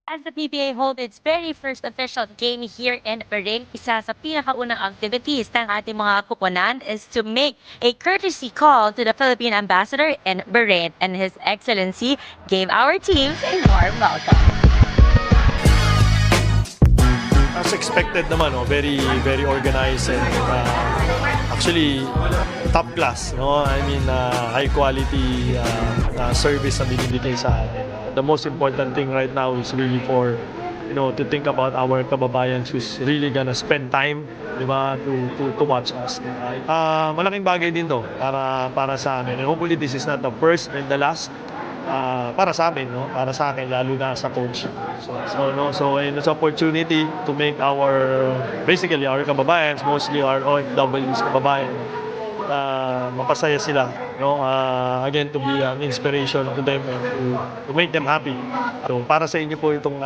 As the PBA holds its very first official game here in Bahrain, isa sa pinakaunang activities ng ating mga kuponan is to make a courtesy call to the Philippine ambassador in Bahrain, and His Excellency gave our teams a warm welcome. As expected naman, no? Very, very organized and actually top class. No? I mean, high quality service na binibigay sa atin. The most important thing right now is really for to think about our kababayans who's really gonna spend time, di ba, to watch us. Malaking bagay din to para sa amin. And hopefully this is not the first and the last para sa amin, no? Para sa akin, lalo na sa coach. So it's opportunity to make basically our kababayans, mostly our OFWs kababayan, mapasaya sila, no? Again, to be an inspiration to them and to make them happy. So para sa inyo po itong